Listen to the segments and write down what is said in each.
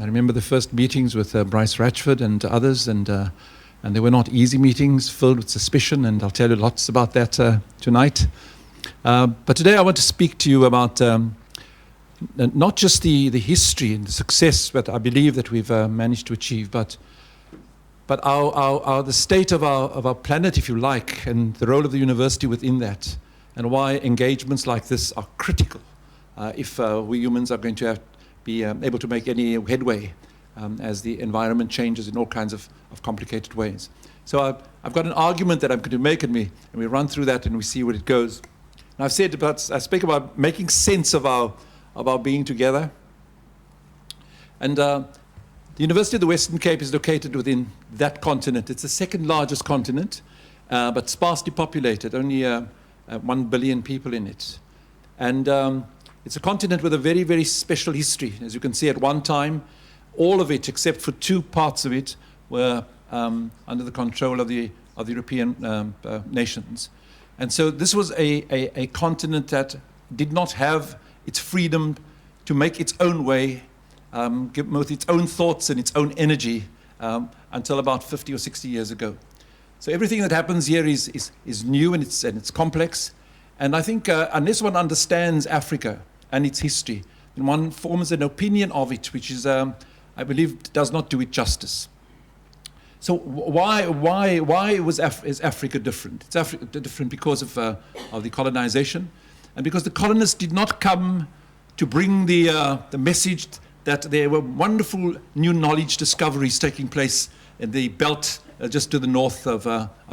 I remember the first meetings with Bryce Ratchford and others, and they were not easy meetings, filled with suspicion, and I'll tell you lots about that tonight. But today I want to speak to you about not just the history and the success that I believe that we've managed to achieve, but the state of our planet, if you like, and the role of the university within that, and why engagements like this are critical if we humans are going to be able to make any headway as the environment changes in all kinds of complicated ways. So I've got an argument that I'm going to make, and we run through that and we see where it goes. And I speak about making sense of our being together. And the University of the Western Cape is located within that continent. It's the second largest continent, but sparsely populated, only 1 billion people in it. And it's a continent with a very, very special history. As you can see, at one time, all of it, except for 2 parts of it, were under the control of the European nations. And so this was a continent that did not have its freedom to make its own way, with its own thoughts and its own energy until about 50 or 60 years ago. So everything that happens here is new and it's complex. And I think unless one understands Africa and its history, then one forms an opinion of it, which is, I believe, does not do it justice. So why is Africa different? It's different because of the colonization, and because the colonists did not come to bring the message that there were wonderful new knowledge discoveries taking place in the belt just to the north of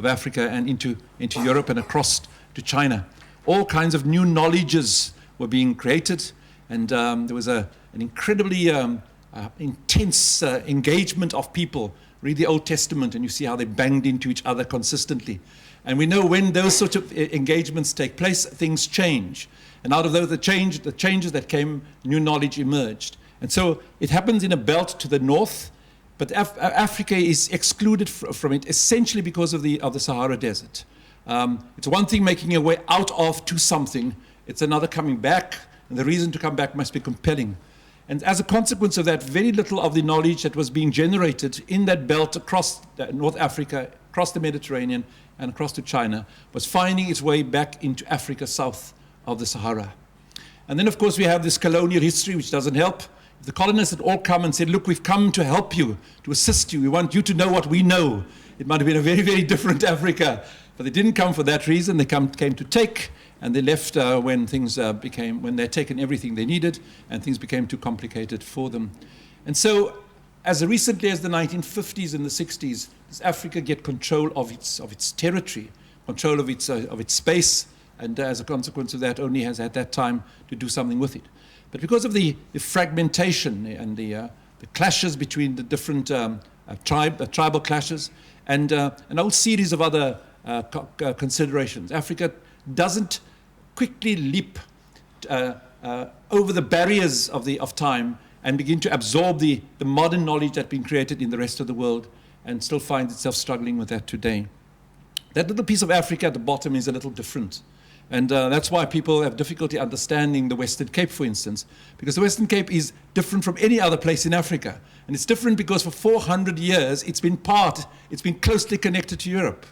Africa and into Europe and across to China. All kinds of new knowledges were being created, and there was an incredibly intense engagement of people. Read the Old Testament and you see how they banged into each other consistently. And we know when those sort of engagements take place, things change. And out of those, the changes that came, new knowledge emerged. And so it happens in a belt to the north, but Africa is excluded from it essentially because of the Sahara Desert. It's one thing making your way out of to something, it's another coming back, and the reason to come back must be compelling. And as a consequence of that, very little of the knowledge that was being generated in that belt across North Africa, across the Mediterranean, and across to China was finding its way back into Africa south of the Sahara. And then, of course, we have this colonial history, which doesn't help. If the colonists had all come and said, look, we've come to help you, to assist you, we want you to know what we know, it might have been a very, very different Africa. But they didn't come for that reason. They came to take, and they left when they'd taken everything they needed, and things became too complicated for them. And so, as recently as the 1950s and the 60s, does Africa get control of its territory, control of its space, and as a consequence of that, only has had that time to do something with it. But because of the fragmentation and the clashes between the different tribal clashes, and an whole series of other considerations, Africa doesn't quickly leap over the barriers of time and begin to absorb the modern knowledge that's been created in the rest of the world, and still finds itself struggling with that today. That little piece of Africa at the bottom is a little different. And that's why people have difficulty understanding the Western Cape, for instance, because the Western Cape is different from any other place in Africa. And it's different because for 400 years, it's been closely connected to Europe.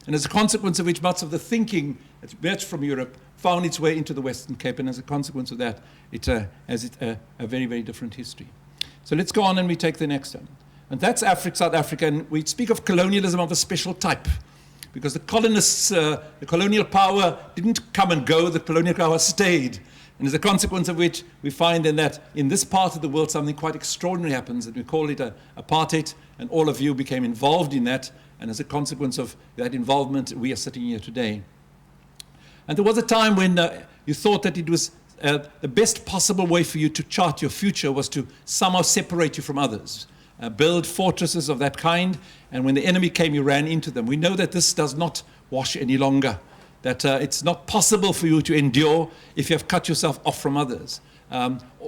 And as a consequence of which, much of the thinking that's emerged from Europe found its way into the Western Cape. And as a consequence of that, it has a very, very different history. So let's go on and we take the next one. And that's South Africa. And we speak of colonialism of a special type, because the colonists, the colonial power didn't come and go, the colonial power stayed. And as a consequence of which, we find then that in this part of the world, something quite extraordinary happens, and we call it apartheid, and all of you became involved in that. And as a consequence of that involvement, we are sitting here today. And there was a time when you thought that it was the best possible way for you to chart your future was to somehow separate you from others, build fortresses of that kind, and when the enemy came, you ran into them. We know that this does not wash any longer, that it's not possible for you to endure if you have cut yourself off from others.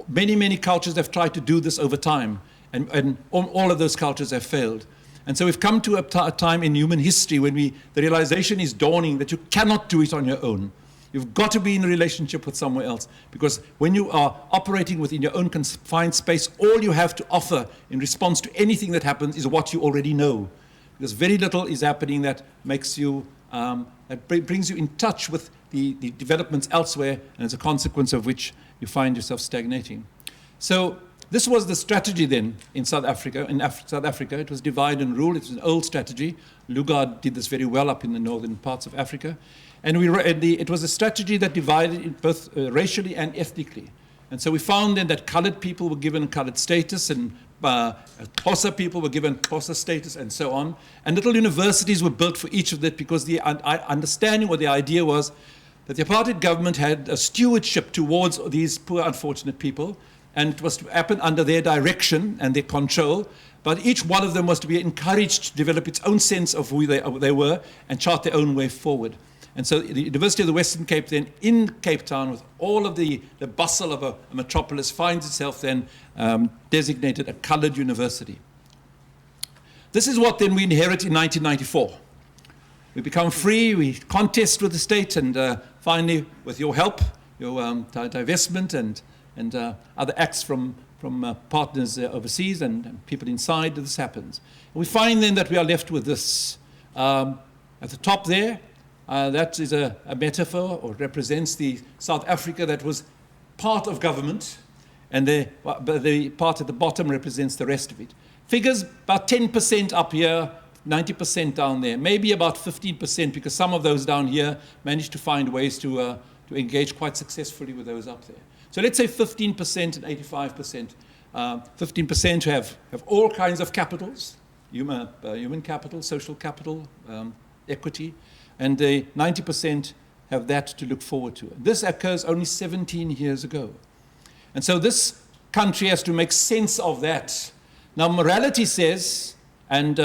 Many, many cultures have tried to do this over time, and all of those cultures have failed. And so we've come to a time in human history when the realization is dawning that you cannot do it on your own. You've got to be in a relationship with someone else, because when you are operating within your own confined space, all you have to offer in response to anything that happens is what you already know. Because very little is happening that makes you, that brings you in touch with the developments elsewhere, and as a consequence of which you find yourself stagnating. So this was the strategy then in South Africa. South Africa, it was divide and rule. It was an old strategy. Lugard did this very well up in the northern parts of Africa. And it was a strategy that divided both racially and ethnically. And so we found then that colored people were given colored status, and Xhosa people were given Xhosa status, and so on. And little universities were built for each of that, because the understanding or the idea was that the apartheid government had a stewardship towards these poor, unfortunate people, and it was to happen under their direction and their control. But each one of them was to be encouraged to develop its own sense of who they were and chart their own way forward. And so the University of the Western Cape then, in Cape Town, with all of the bustle of a metropolis, finds itself then designated a coloured university. This is what then we inherit in 1994. We become free, we contest with the state, and finally, with your help, your divestment and other acts from partners overseas and people inside, this happens. And we find then that we are left with this. At the top there, that is a metaphor, or represents the South Africa that was part of government, and the part at the bottom represents the rest of it. Figures about 10% up here, 90% down there, maybe about 15%, because some of those down here managed to find ways to engage quite successfully with those up there. So let's say 15% and 85%. 15% have all kinds of capitals, human capital, social capital, equity, and 90% have that to look forward to. This occurs only 17 years ago. And so this country has to make sense of that. Now, morality says, and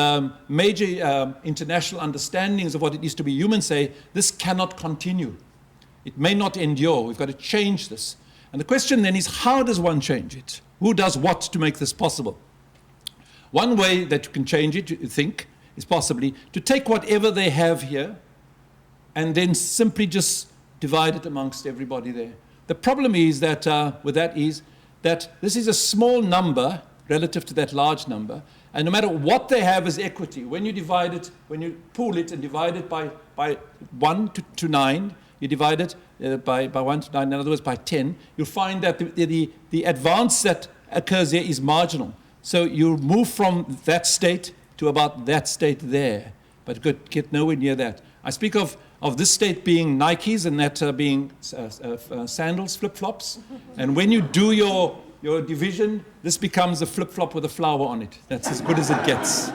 major international understandings of what it is to be human say, this cannot continue. It may not endure. We've got to change this. And the question then is, how does one change it? Who does what to make this possible? One way that you can change it, you think, is possibly to take whatever they have here and then simply just divide it amongst everybody there. The problem is that with that is that this is a small number relative to that large number, and no matter what they have as equity, when you divide it, when you pool it and divide it by 1 to 9, you divide it by 1 to 9, in other words by 10, you'll find that the advance that occurs there is marginal. So you move from that state to about that state there, but you get nowhere near that. I speak of this state being Nikes and that being sandals, flip-flops. And when you do your division, this becomes a flip-flop with a flower on it. That's as good as it gets.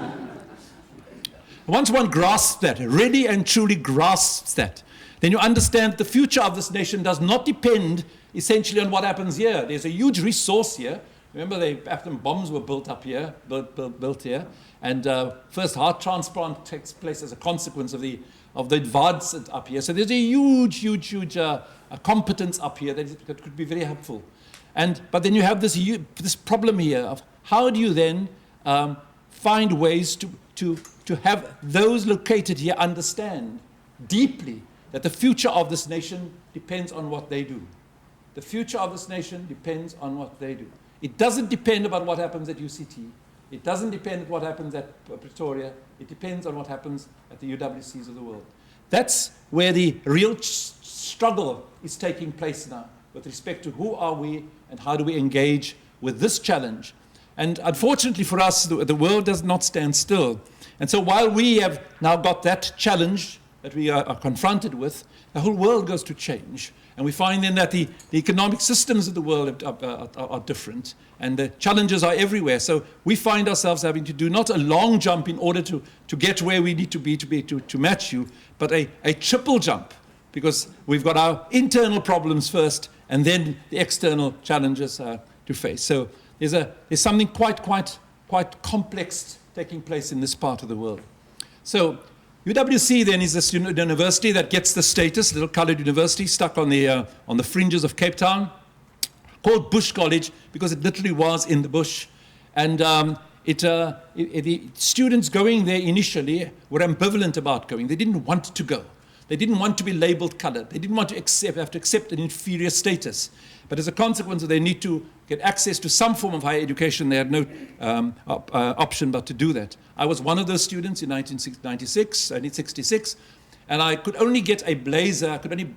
Once one grasps that, really and truly grasps that, then you understand that the future of this nation does not depend essentially on what happens here. There's a huge resource here. Remember, the atom bombs were built up here, built here, and first heart transplant takes place as a consequence of the advance up here. So there's a huge competence up here that could be very helpful. But then you have this problem here of how do you then find ways to have those located here understand deeply that the future of this nation depends on what they do. The future of this nation depends on what they do. It doesn't depend on what happens at UCT. It doesn't depend on what happens at Pretoria. It depends on what happens at the UWCs of the world. That's where the real struggle is taking place now with respect to who are we and how do we engage with this challenge. And unfortunately for us, the world does not stand still. And so while we have now got that challenge that we are confronted with, the whole world goes to change. And we find then that the economic systems of the world are different, and the challenges are everywhere. So we find ourselves having to do not a long jump in order to get where we need to be to match you, but a triple jump, because we've got our internal problems first, and then the external challenges to face. So there's something quite complex taking place in this part of the world. So UWC then is this university that gets the status, little coloured university stuck on the fringes of Cape Town, called Bush College because it literally was in the bush. And The students going there initially were ambivalent about going. They didn't want to go. They didn't want to be labeled colored. They didn't want to have to accept an inferior status. But as a consequence of their need to get access to some form of higher education, they had no option but to do that. I was one of those students in 1966, and I could only get a blazer. I could only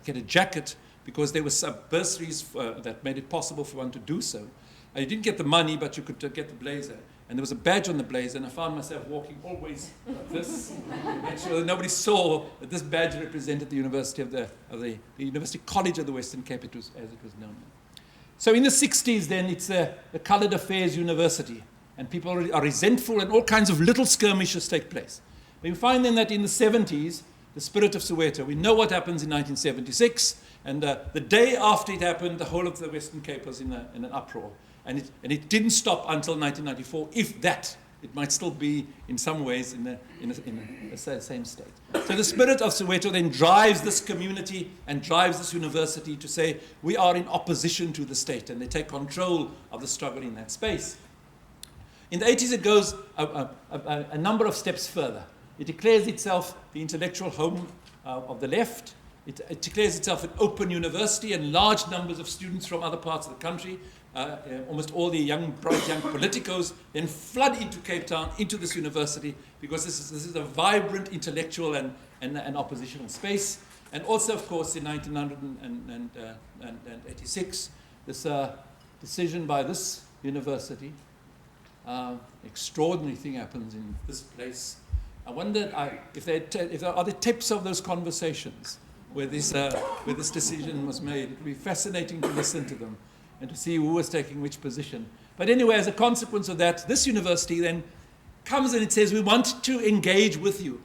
get a jacket because there were some bursaries that made it possible for one to do so. You didn't get the money, but you could get the blazer. And there was a badge on the blazer, and I found myself walking always like this, to make sure that nobody saw that this badge represented the University the University College of the Western Cape, as it was known. So in the 60s, then, it's the Coloured Affairs University, and people are resentful, and all kinds of little skirmishes take place. We find then that in the 70s, the spirit of Soweto, we know what happens in 1976, and the day after it happened, the whole of the Western Cape was in an uproar. And it didn't stop until 1994, if that. It might still be, in some ways, in the same state. So the spirit of Soweto then drives this community and drives this university to say, we are in opposition to the state, and they take control of the struggle in that space. In the 80s, it goes a number of steps further. It declares itself the intellectual home of the left. It declares itself an open university, and large numbers of students from other parts of the country, almost all the bright young politicos, then flood into Cape Town, into this university, because this is a vibrant intellectual and oppositional space. And also, of course, in 1986, this decision by this university, extraordinary thing happens in this place. I wondered if there are the tapes of those conversations where this decision was made. It would be fascinating to listen to them and to see who was taking which position. But anyway, as a consequence of that, this university then comes and it says, we want to engage with you.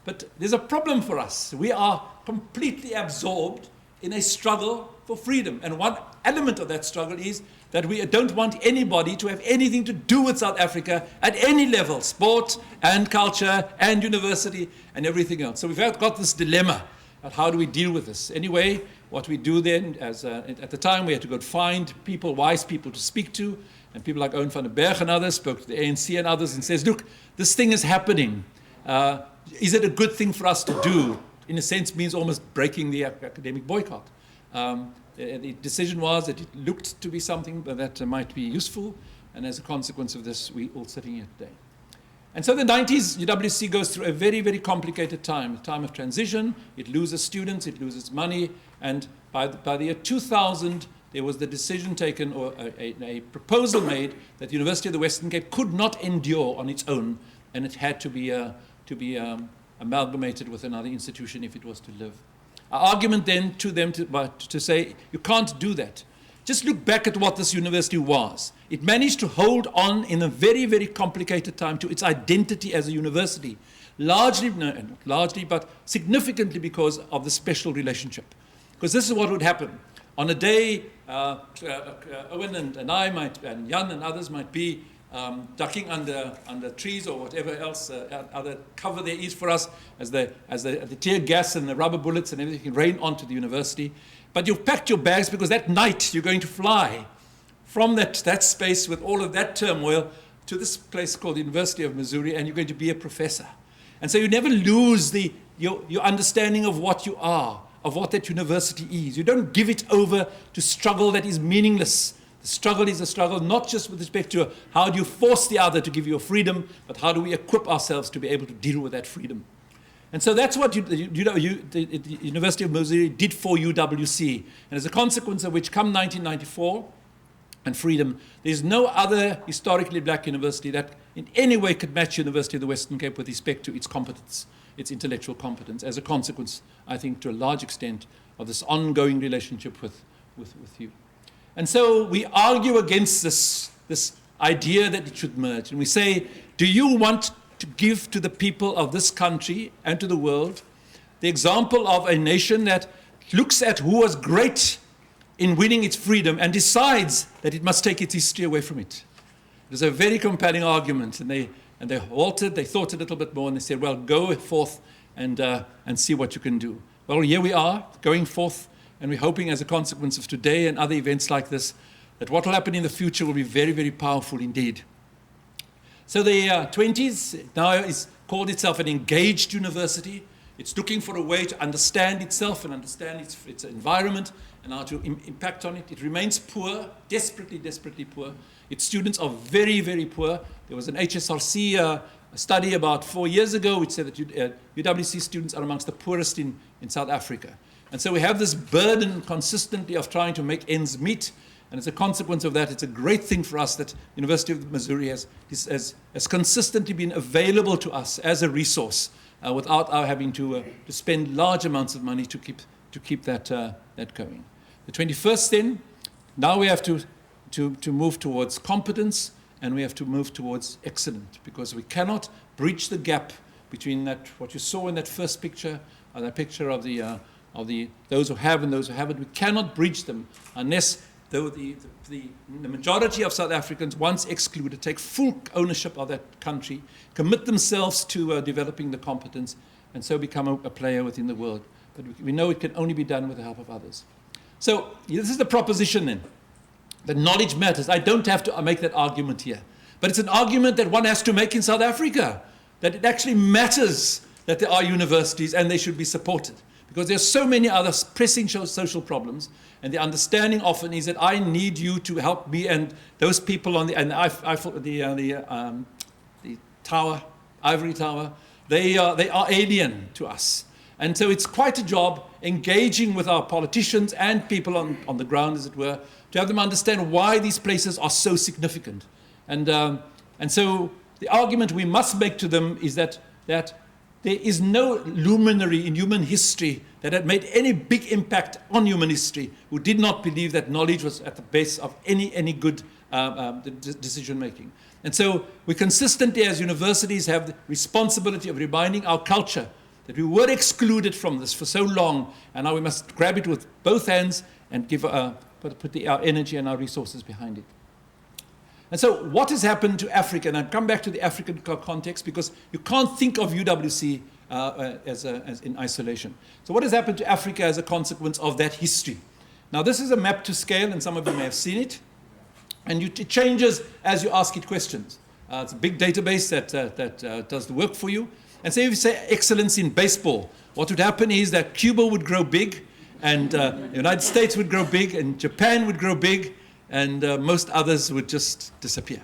But there's a problem for us. We are completely absorbed in a struggle for freedom. And one element of that struggle is that we don't want anybody to have anything to do with South Africa at any level, sport and culture and university and everything else. So we've got this dilemma. But how do we deal with this? Anyway, what we do then, at the time, we had to go find people, wise people to speak to, and people like Owen van den Berg and others spoke to the ANC and others and says, look, this thing is happening. Is it a good thing for us to do? In a sense, means almost breaking the academic boycott. The decision was that it looked to be something that might be useful, and as a consequence of this, we're all sitting here today. And so the 90s, UWC goes through a very, very complicated time, a time of transition. It loses students, it loses money, and by the year 2000, there was the decision taken, or a proposal made, that the University of the Western Cape could not endure on its own, and it had to be amalgamated with another institution if it was to live. Our argument then to them to say, you can't do that. Just look back at what this university was. It managed to hold on in a very, very complicated time to its identity as a university, largely, not largely, but significantly because of the special relationship. Because this is what would happen. On a day, Owen and I and Jan and others might be ducking under trees or whatever else other cover there is for us as the tear gas and the rubber bullets and everything rain onto the university. But you've packed your bags because that night you're going to fly from that space with all of that turmoil to this place called the University of Missouri, and you're going to be a professor. And so you never lose your understanding of what you are, of what that university is. You don't give it over to struggle that is meaningless. The struggle is a struggle not just with respect to how do you force the other to give you a freedom, but how do we equip ourselves to be able to deal with that freedom. And so that's what the University of Missouri did for UWC. And as a consequence of which, come 1994 and freedom, there's no other historically black university that in any way could match University of the Western Cape with respect to its competence, its intellectual competence, as a consequence, I think, to a large extent, of this ongoing relationship with you. And so we argue against this idea that it should merge. And we say, do you want to give to the people of this country and to the world the example of a nation that looks at who was great in winning its freedom and decides that it must take its history away from it? It was a very compelling argument, and they halted, they thought a little bit more, and they said, well, go forth and see what you can do. Well, here we are, going forth, and we're hoping as a consequence of today and other events like this, that what will happen in the future will be very, very powerful indeed. So the 20s now is called itself an engaged university. It's looking for a way to understand itself and understand its environment and how to impact on it. It remains poor, desperately, desperately poor. Its students are very, very poor. There was an HSRC a study about 4 years ago which said that UWC students are amongst the poorest in South Africa. And so we have this burden consistently of trying to make ends meet. And as a consequence of that, it's a great thing for us that University of Missouri has consistently been available to us as a resource without our having to spend large amounts of money to keep that going. The 21st then, now we have to move towards competence and we have to move towards excellent, because we cannot breach the gap between what you saw in that first picture, that picture of those who have and those who haven't. We cannot breach them unless the majority of South Africans, once excluded, take full ownership of that country, commit themselves to developing the competence, and so become a player within the world. But we know it can only be done with the help of others. So this is the proposition then, that knowledge matters. I don't have to make that argument here. But it's an argument that one has to make in South Africa, that it actually matters that there are universities and they should be supported. Because there are so many other pressing social problems, and the understanding often is that I need you to help me and those people on the tower, ivory tower. They are alien to us, and so it's quite a job engaging with our politicians and people on the ground, as it were, to have them understand why these places are so significant. And so the argument we must make to them is that there is no luminary in human history that had made any big impact on human history who did not believe that knowledge was at the base of any good decision making. And so we consistently, as universities, have the responsibility of reminding our culture that we were excluded from this for so long, and now we must grab it with both hands and put our energy and our resources behind it. And so what has happened to Africa? And I'll come back to the African context, because you can't think of UWC as in isolation. So what has happened to Africa as a consequence of that history? Now this is a map to scale, and some of you may have seen it. And it changes as you ask it questions. It's a big database that does the work for you. And say if you say excellence in baseball, what would happen is that Cuba would grow big, and the United States would grow big, and Japan would grow big, and most others would just disappear.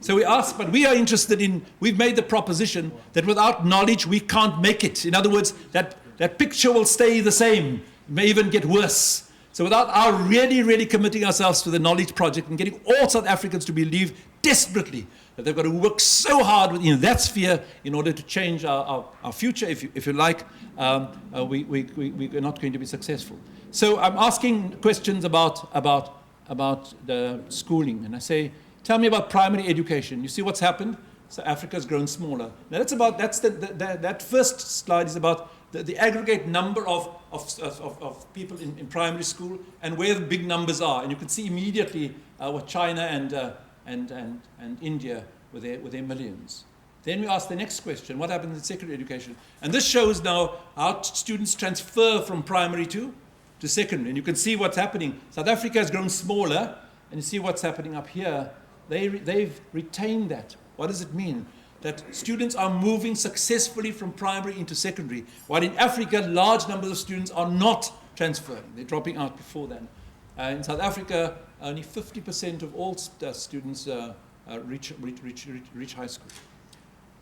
So we ask, but we are interested in, we've made the proposition that without knowledge we can't make it. In other words, that picture will stay the same, it may even get worse. So without our really committing ourselves to the knowledge project and getting all South Africans to believe desperately that they've got to work so hard within that sphere in order to change our future, if you like, we're not going to be successful. So I'm asking questions about the schooling, and I say, tell me about primary education. You see what's happened? So Africa's grown smaller. Now that first slide is about the aggregate number of people in primary school and where the big numbers are, and you can see immediately what China and India with their millions. Then we ask the next question: what happens in secondary education? And this shows now how students transfer from primary to secondary, and you can see what's happening. South Africa has grown smaller, and you see what's happening up here. They've retained that. What does it mean? That students are moving successfully from primary into secondary, while in Africa, large numbers of students are not transferring. They're dropping out before then. In South Africa, only 50% of all students reach high school.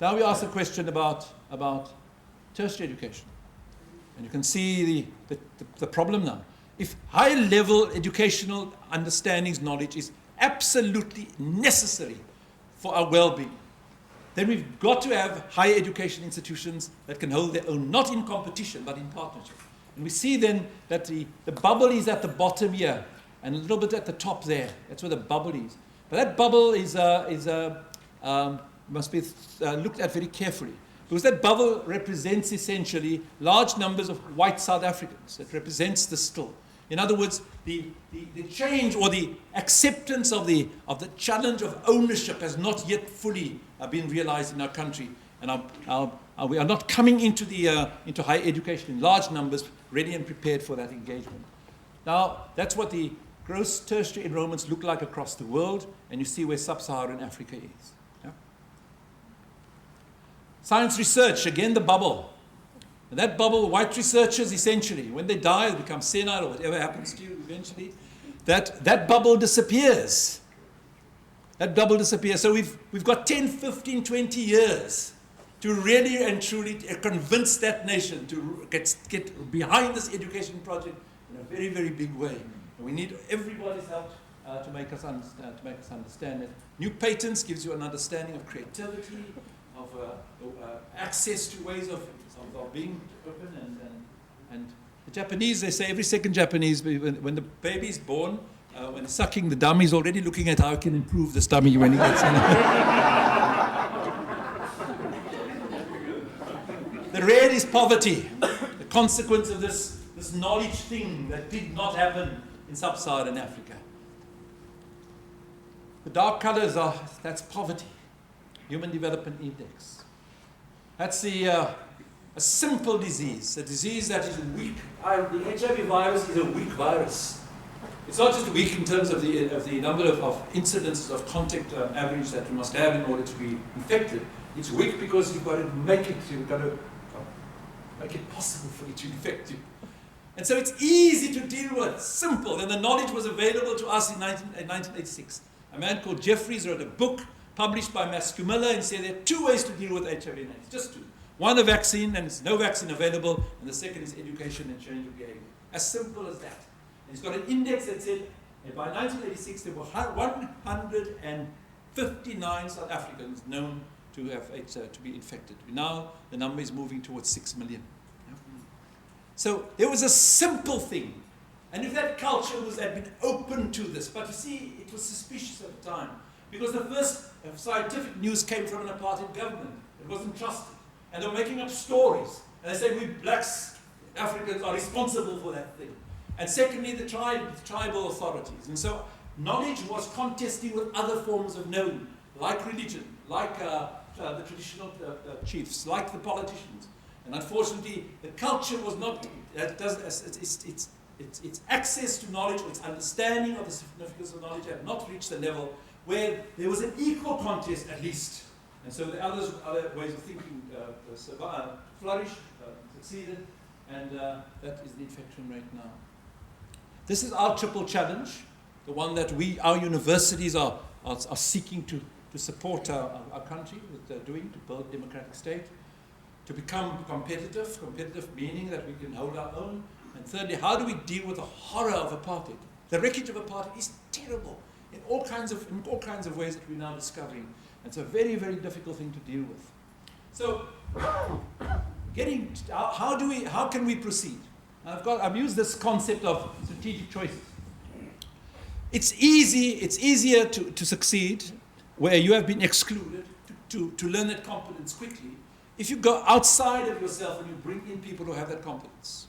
Now we ask a question about tertiary education. And you can see the problem now. If high-level educational understandings, knowledge is absolutely necessary for our well-being, then we've got to have higher education institutions that can hold their own, not in competition, but in partnership. And we see then that the bubble is at the bottom here, and a little bit at the top there. That's where the bubble is. But that bubble must be looked at very carefully, because that bubble represents essentially large numbers of white South Africans. It represents the still. In other words, the change or the acceptance of the challenge of ownership has not yet fully been realized in our country, and we are not coming into higher education in large numbers, ready and prepared for that engagement. Now, that's what the gross tertiary enrollments look like across the world, and you see where sub-Saharan Africa is. Yeah? Science research, again the bubble. And that bubble, white researchers essentially, when they die, they become senile or whatever happens to you eventually, that bubble disappears. That bubble disappears. So we've got 10, 15, 20 years to really and truly convince that nation to get behind this education project in a very, very big way. And we need everybody's help to make us understand it. New patents gives you an understanding of creativity, of access to ways of being open. And the Japanese, they say every second Japanese, when the baby is born, when sucking, the dummy is already looking at how he can improve this dummy when he gets in. The red is poverty, the consequence of this knowledge thing that did not happen in sub-Saharan Africa. The dark colors that's poverty, Human Development Index. That's a simple disease, a disease that is weak. The HIV virus is a weak virus. It's not just weak in terms of the number of incidences of contact average that you must have in order to be infected. It's weak because you've got to make it possible for it to infect you. And so it's easy to deal with, simple. And the knowledge was available to us in 1986. A man called Jeffries wrote a book published by Mascumilla and said there are two ways to deal with HIV and AIDS, just two. One, a vaccine, and there's no vaccine available, and the second is education and change of behavior. As simple as that. And he's got an index that said by 1986 there were 159 South Africans known to have AIDS, to be infected. Now the number is moving towards 6 million. So there was a simple thing. And if that culture had been open to this, but you see, it was suspicious at the time. Because the first scientific news came from an apartheid government. It wasn't trusted. And they were making up stories. And they said, we blacks, Africans, are responsible for that thing. And secondly, the tribal authorities. And so knowledge was contesting with other forms of knowing, like religion, like the traditional chiefs, like the politicians. And unfortunately, the culture was not, its access to knowledge, its understanding of the significance of knowledge had not reached the level where there was an equal contest at least. And so the other ways of thinking flourished, succeeded, and that is the infection rate now. This is our triple challenge, the one that our universities are seeking to support our country with doing, to build a democratic state, to become competitive meaning that we can hold our own, and thirdly, how do we deal with the horror of apartheid? The wreckage of apartheid is terrible in all kinds of ways that we're now discovering. It's a very, very difficult thing to deal with. So, how can we proceed? I've used this concept of strategic choices. It's easier to succeed where you have been excluded, to learn that competence quickly, if you go outside of yourself and you bring in people who have that competence.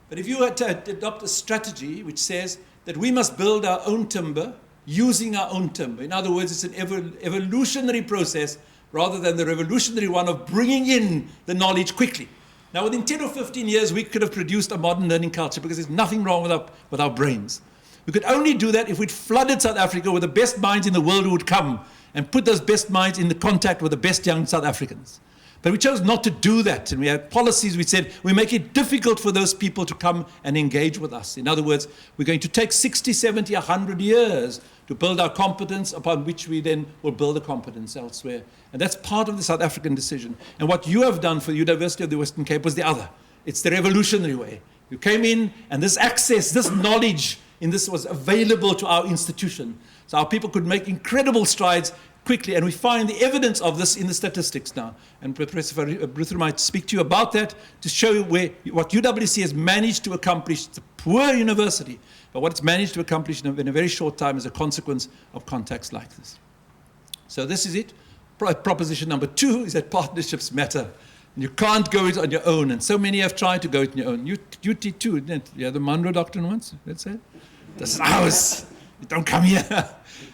But if you adopt a strategy which says that we must build our own timber, using our own timber. In other words, it's an evolutionary process rather than the revolutionary one of bringing in the knowledge quickly. Now, within 10 or 15 years, we could have produced a modern learning culture because there's nothing wrong with our brains. We could only do that if we'd flooded South Africa with the best minds in the world who would come and put those best minds in the contact with the best young South Africans. But we chose not to do that, and we had policies which said we make it difficult for those people to come and engage with us. In other words, we're going to take 60, 70, 100 years to build our competence, upon which we then will build a competence elsewhere. And that's part of the South African decision. And what you have done for the University of the Western Cape was the other. It's the revolutionary way. You came in, and this access, this knowledge in this was available to our institution. So our people could make incredible strides quickly, and we find the evidence of this in the statistics now. And Professor Ruther might speak to you about that to show you what UWC has managed to accomplish. It's a poor university, but what it's managed to accomplish in a very short time is a consequence of contacts like this. So this is it. Proposition number 2 is that partnerships matter. And you can't go it on your own, and so many have tried to go it on your own. You did too, didn't it? You had the Monroe Doctrine once, let's say. This is ours. Don't come here.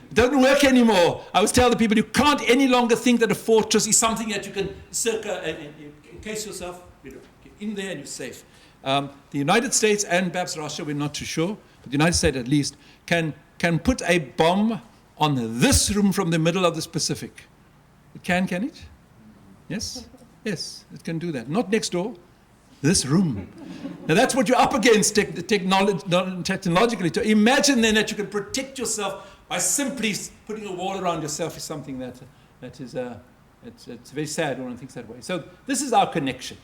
It doesn't work anymore. I always tell the people, you can't any longer think that a fortress is something that you can encase yourself, get in there and you're safe. The United States and perhaps Russia, we're not too sure, but the United States at least, can put a bomb on this room from the middle of the Pacific. It can it? Yes? Yes, it can do that. Not next door, this room. Now that's what you're up against technologically. To imagine then that you can protect yourself by simply putting a wall around yourself is something that is, it's very sad when one thinks that way. So this is our connection.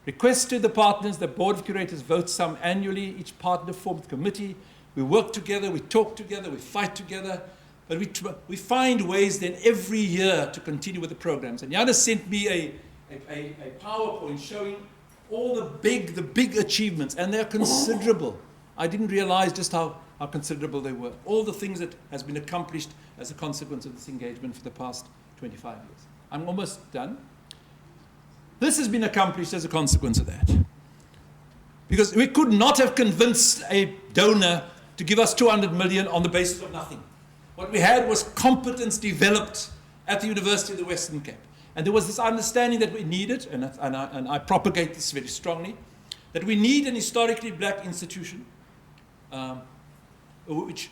Request to the partners, the Board of Curators votes some annually. Each partner forms a committee. We work together, we talk together, we fight together. But we find ways then every year to continue with the programs. And Jana sent me a PowerPoint showing all the big achievements, and they're considerable. I didn't realize just how considerable they were. All the things that has been accomplished as a consequence of this engagement for the past 25 years. I'm almost done. This has been accomplished as a consequence of that. Because we could not have convinced a donor to give us 200 million on the basis of nothing. What we had was competence developed at the University of the Western Cape. And there was this understanding that we needed, and I propagate this very strongly, that we need an historically black institution which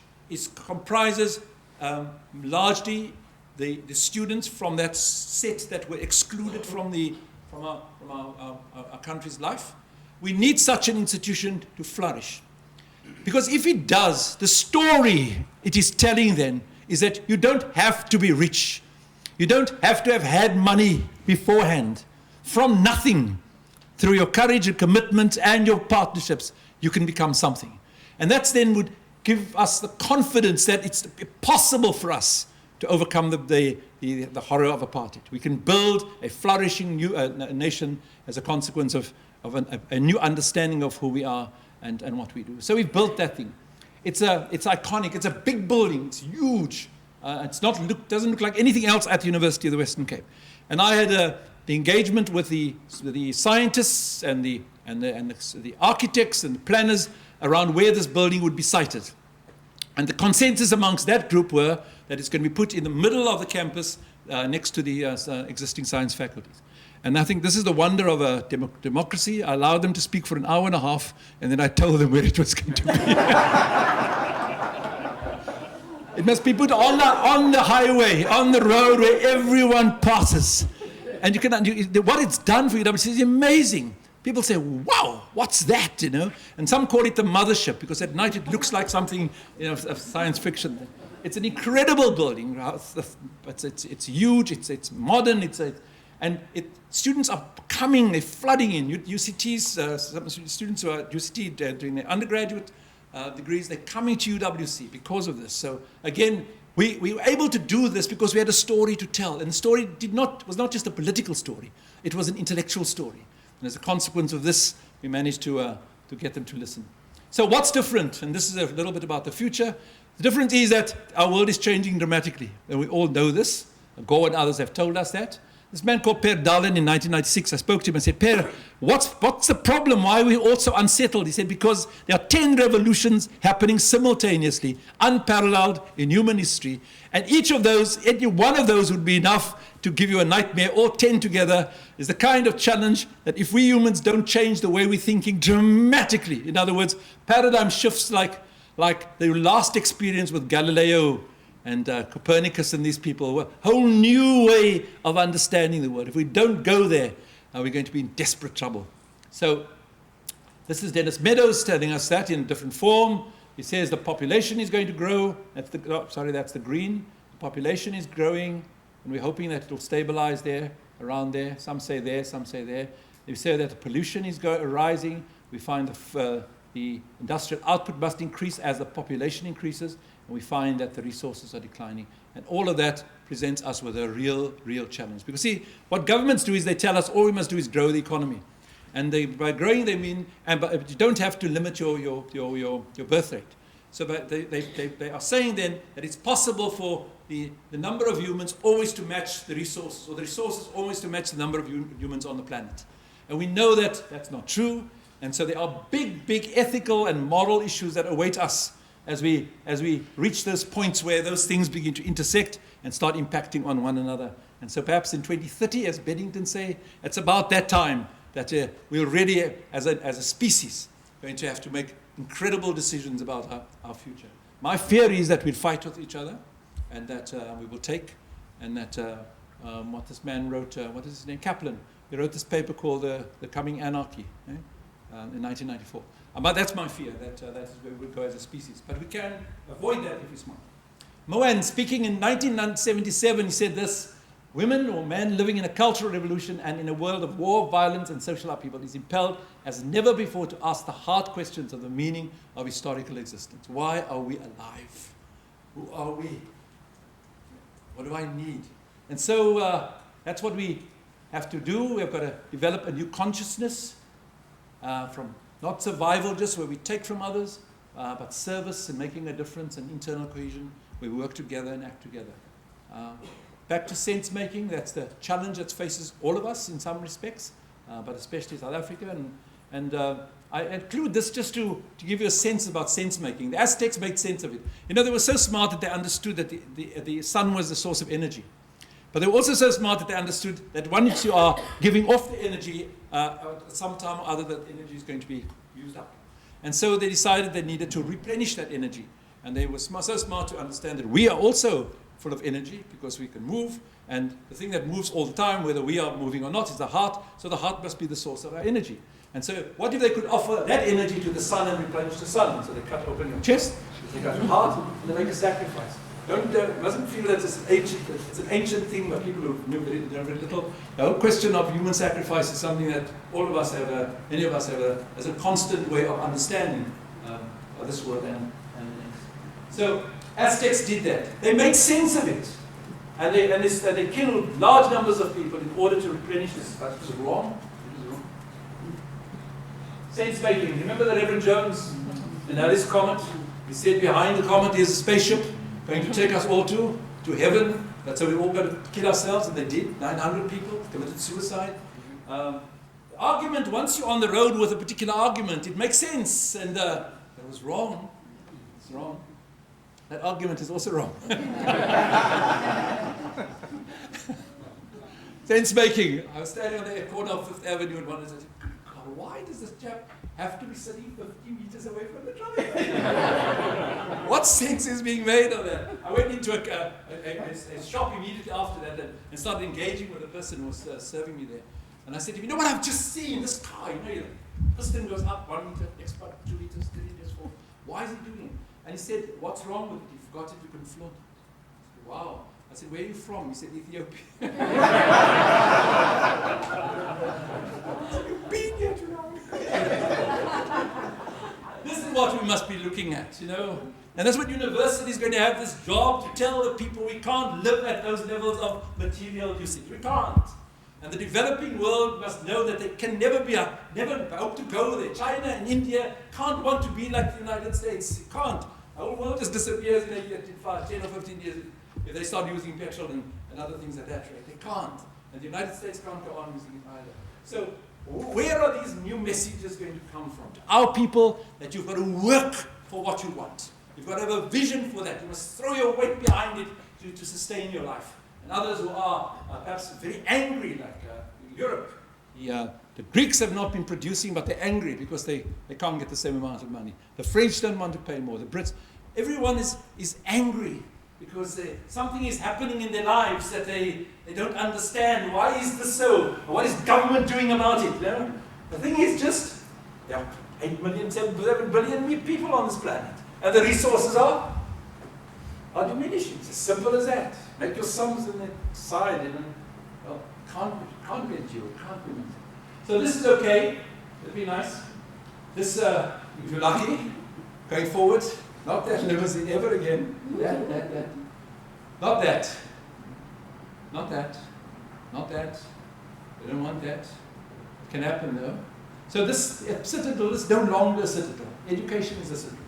comprises largely the students from that set that were excluded from our country's life. We need such an institution to flourish. Because if it does, the story it is telling then is that you don't have to be rich. You don't have to have had money beforehand. From nothing, through your courage and commitment and your partnerships, you can become something. And that then would give us the confidence that it's possible for us to overcome the horror of apartheid. We can build a flourishing new nation as a consequence of a new understanding of who we are and what we do. So we've built that thing. It's iconic. It's a big building. It's huge. Doesn't look like anything else at the University of the Western Cape. And I had the engagement with the scientists and the architects and the planners around where this building would be sited. And the consensus amongst that group were that it's going to be put in the middle of the campus next to the existing science faculties. And I think this is the wonder of a democracy. I allowed them to speak for an hour and a half, and then I told them where it was going to be. It must be put on the highway, on the road where everyone passes. And what it's done for UWC is amazing. People say, wow, what's that, you know? And some call it the mothership, because at night it looks like something, of science fiction. It's an incredible building. It's huge, it's modern, students are coming, they're flooding in. UCTs, some students who are at UCT doing their undergraduate degrees, they're coming to UWC because of this. So again, we were able to do this because we had a story to tell. And the story was not just a political story, it was an intellectual story. And as a consequence of this, we managed to get them to listen. So what's different? And this is a little bit about the future. The difference is that our world is changing dramatically. And we all know this. Gore and others have told us that. This man called Per Dalin in 1996, I spoke to him and said, Per, what's the problem? Why are we all so unsettled? He said, because there are 10 revolutions happening simultaneously, unparalleled in human history. And any one of those would be enough to give you a nightmare. All 10 together is the kind of challenge that if we humans don't change the way we're thinking dramatically, in other words, paradigm shifts like the last experience with Galileo and Copernicus and these people, a whole new way of understanding the world. If we don't go there, we're going to be in desperate trouble. So this is Dennis Meadows telling us that in a different form. He says the population is going to grow. That's the green. The population is growing, and we're hoping that it will stabilize there, around there. Some say there, some say there. They say that the pollution is rising. We find the industrial output must increase as the population increases. And we find that the resources are declining. And all of that presents us with a real challenge. Because see, what governments do is they tell us all we must do is grow the economy. And by growing they mean, but you don't have to limit your birth rate. So they are saying then that it's possible for the number of humans always to match the resources, or the resources always to match the number of humans on the planet. And we know that that's not true. And so there are big ethical and moral issues that await us as we reach those points where those things begin to intersect and start impacting on one another. And so perhaps in 2030, as Beddington say, it's about that time that we're really, as a species, going to have to make incredible decisions about our future. My fear is that we'll fight with each other, and that we will take, and that what this man wrote, what is his name, Kaplan, he wrote this paper called The Coming Anarchy in 1994. But that's my fear, that is where we go as a species. But we can avoid that if we're smart. Moan, speaking in 1977, he said this: women or men living in a cultural revolution and in a world of war, violence, and social upheaval is impelled as never before to ask the hard questions of the meaning of historical existence. Why are we alive? Who are we? What do I need? And so that's what we have to do. We've got to develop a new consciousness from not survival just where we take from others, but service and making a difference and internal cohesion. We work together and act together. Back to sense making, that's the challenge that faces all of us in some respects, but especially South Africa. And I include this just to give you a sense about sense making. The Aztecs made sense of it. You know, they were so smart that they understood that the sun was the source of energy. But they were also so smart that they understood that once you are giving off the energy, at some time or other, that energy is going to be used up. And so they decided they needed to replenish that energy. And they were so smart to understand that we are also full of energy because we can move. And the thing that moves all the time, whether we are moving or not, is the heart. So the heart must be the source of our energy. And so what if they could offer that energy to the sun and replenish the sun? So they cut open your chest, they cut your heart, and they make a sacrifice. Mustn't feel that it's an ancient thing, but people who knew very little. The whole question of human sacrifice is something that all of us have, many of us have as a constant way of understanding of this world and so Aztecs did that. They made sense of it. And they killed large numbers of people in order to replenish this. But it was wrong. It was wrong. Sense making. Remember the Reverend Jones? And now this comet. He said behind the comet is a spaceship going to take us all to heaven. That's how we all got to kill ourselves. And they did. 900 people committed suicide. The argument, once you're on the road with a particular argument, it makes sense. And that was wrong. It's wrong. That argument is also wrong. Sense making. I was standing on the corner of Fifth Avenue and wondered, God, why does this chap have to be sitting 50 meters away from the traffic? What sense is being made of that? I went into a shop immediately after that and started engaging with the person who was serving me there. And I said to him, you know what I've just seen? This car, you know, the piston goes up 1 meter, next part 2 meters, 3 meters, 4. Why is he doing it? And he said, what's wrong with it? You forgot it, you can float. I said, wow. I said, where are you from? He said, Ethiopia. I said, you've been here too long. This is what we must be looking at, you know. And that's what university is going to have this job to tell the people we can't live at those levels of material usage. We can't. And the developing world must know that they can never hope to go there. China and India can't want to be like the United States. It can't. The whole world just disappears in 10 or 15 years if they start using petrol and other things at that rate. They can't. And the United States can't go on using it either. So where are these new messages going to come from? To our people, that you've got to work for what you want. You've got to have a vision for that. You must throw your weight behind it to sustain your life. And others who are perhaps very angry, like Europe. The Greeks have not been producing, but they're angry because they can't get the same amount of money. The French don't want to pay more. The Brits, everyone is angry because something is happening in their lives that they don't understand. Why is this so? What is government doing about it? You know? The thing is just, 8 million, 7 billion people on this planet. And the resources are diminishing. It's as simple as that. Make your sums in the side and can't be a Jew, can't be nothing. So this is okay. It'll be nice. This, if you're lucky, going forward, not that limousine ever again. That. Not that. Not that. Not that. We don't want that. It can happen though. So this Citadel is no longer a Citadel. Education is a Citadel.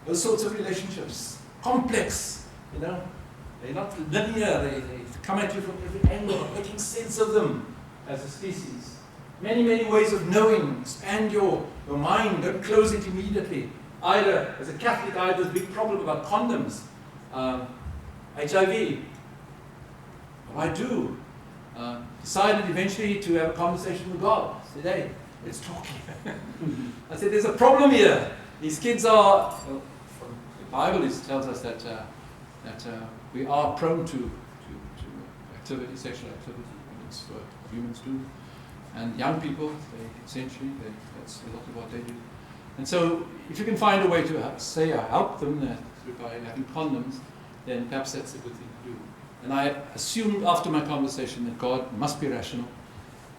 Those sorts of relationships, complex, you know. They're not linear. They come at you from every angle, making sense of them as a species. Many, many ways of knowing. Expand your mind. Don't close it immediately. Either, as a Catholic, I had this big problem about condoms. HIV. What do I do? Decided eventually to have a conversation with God. I said, hey, let's talk here. I said, there's a problem here. These kids are, the Bible tells us that we are prone to activity, sexual activity. It's what humans do. And young people, that's a lot of what they do. And so if you can find a way to help them by having condoms, then perhaps that's a good thing to do. And I assumed after my conversation that God must be rational,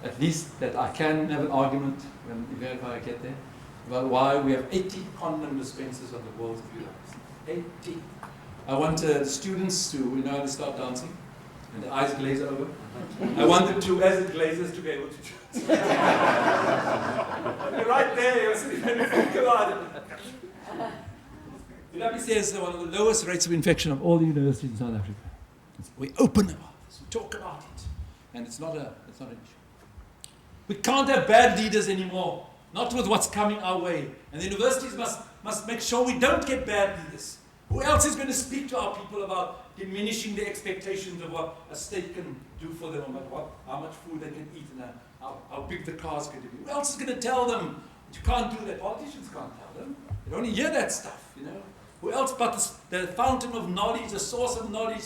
at least that I can have an argument if I get there, about why we have 80 condom dispensers on the world of UWC. 80. I want students to, how they start dancing, and their eyes glaze over. I want them to, as it glazes, to be able to dance. You're right there, you're sitting there, think about it. UWC has one of the lowest rates of infection of all the universities in South Africa. We open about this, we talk about it, and it's not an issue. We can't have bad leaders anymore, not with what's coming our way. And the universities must make sure we don't get bad leaders. Who else is going to speak to our people about diminishing the expectations of what a state can do for them, about how much food they can eat, and how big the car's going to be? Who else is going to tell them you can't do that? Politicians can't tell them. They only hear that stuff, Who else but the fountain of knowledge, the source of knowledge,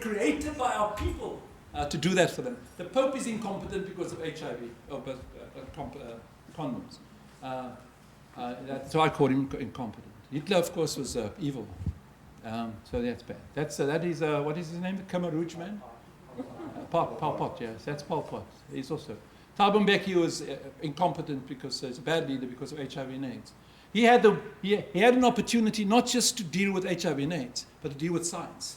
created by our people to do that for them. The Pope is incompetent because of HIV, condoms. So I called him incompetent. Hitler, of course, was evil. So that's bad. That is, what is his name? The Khmer Rouge man? Pol Pot, yes. That's Pol Pot. He's also. Thabo Mbeki was incompetent because he's a bad leader because of HIV and AIDS. He had an opportunity not just to deal with HIV and AIDS, but to deal with science.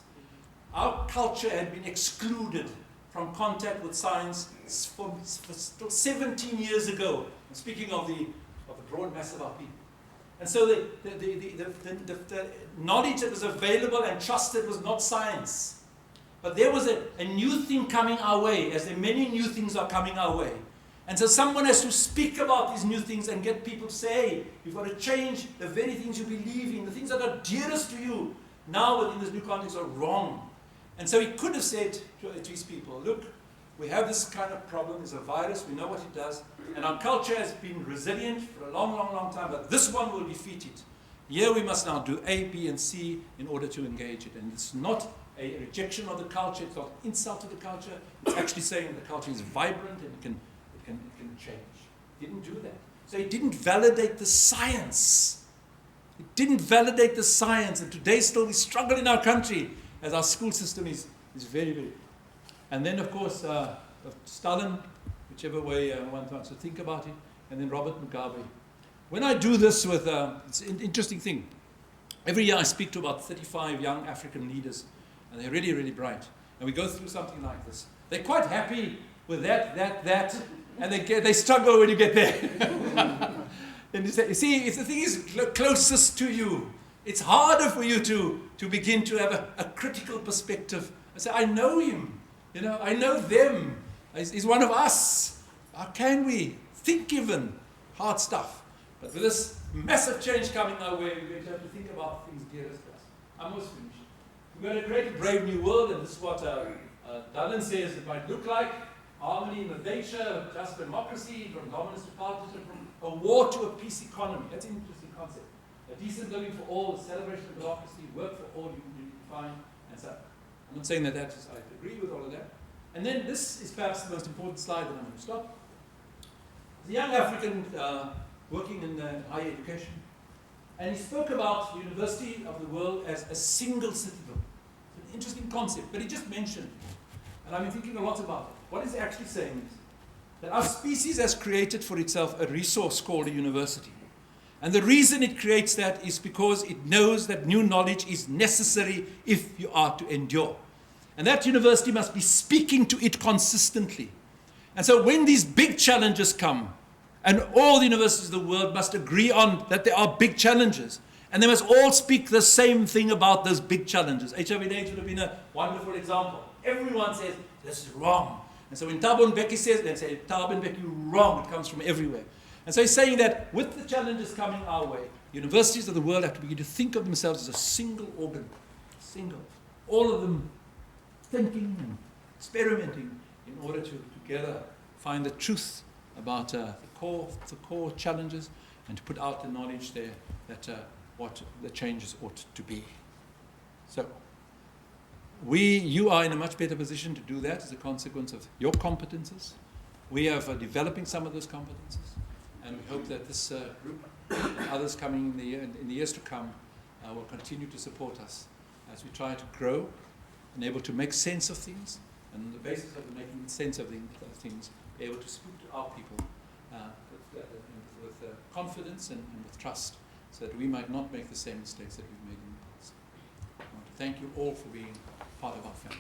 Our culture had been excluded from contact with science for 17 years ago. I'm speaking of the broad mass of our people. And so the knowledge that was available and trusted was not science. But there was a new thing coming our way, as there many new things are coming our way. And so someone has to speak about these new things and get people to say, hey, you've got to change the very things you believe in, the things that are dearest to you, now within this new context are wrong. And so he could have said to his people, look, we have this kind of problem, there's a virus, we know what it does, and our culture has been resilient for a long, long, long time, but this one will defeat it. Here we must now do A, B, and C in order to engage it. And it's not a rejection of the culture, it's not an insult to the culture, it's actually saying the culture is vibrant and it can change. He didn't do that. So he didn't validate the science. He didn't validate the science, and today still we struggle in our country as our school system is very, very. And then, of course, Stalin, whichever way one wants to think about it, and then Robert Mugabe. When I do this with, it's an interesting thing. Every year I speak to about 35 young African leaders, and they're really, really bright. And we go through something like this. They're quite happy with that, and they struggle when you get there. And you see, if the thing is closest to you, it's harder for you to begin to have a critical perspective. I say, I know him, I know them. He's one of us. How can we think given hard stuff? But with this massive change coming our way, we're going to have to think about things dearest to us. I'm almost finished. We're going to create a brave new world, and this is what Dalin says it might look like. Harmony with nature, just democracy, from dominance to partisanship, from a war to a peace economy. That's an interesting concept. A decent living for all, a celebration of democracy, work for all, you define, and so on. I'm not saying that I agree with all of that. And then this is perhaps the most important slide that I'm going to stop. The young African working in higher education, and he spoke about the University of the World as a single citadel. It's an interesting concept, but he just mentioned, and I've been thinking a lot about it. What he's actually saying is that our species has created for itself a resource called a university. And the reason it creates that is because it knows that new knowledge is necessary if you are to endure. And that university must be speaking to it consistently. And so when these big challenges come, and all the universities of the world must agree on that there are big challenges, and they must all speak the same thing about those big challenges. HIV and AIDS would have been a wonderful example. Everyone says, this is wrong. And so when Thabo Mbeki says, they say, Thabo Mbeki, you're wrong. It comes from everywhere. And so he's saying that with the challenges coming our way, universities of the world have to begin to think of themselves as a single organ. Single. All of them thinking and experimenting in order to together find the truth about the core challenges and to put out the knowledge there that what the changes ought to be. So you are in a much better position to do that as a consequence of your competences, We are developing some of those competences, and we hope that this group and others coming in the years to come will continue to support us as we try to grow and able to make sense of things, and on the basis of making sense of things, be able to speak to our people with confidence and with trust, so that we might not make the same mistakes that we've made in the past. I want to thank you all for being part of our family.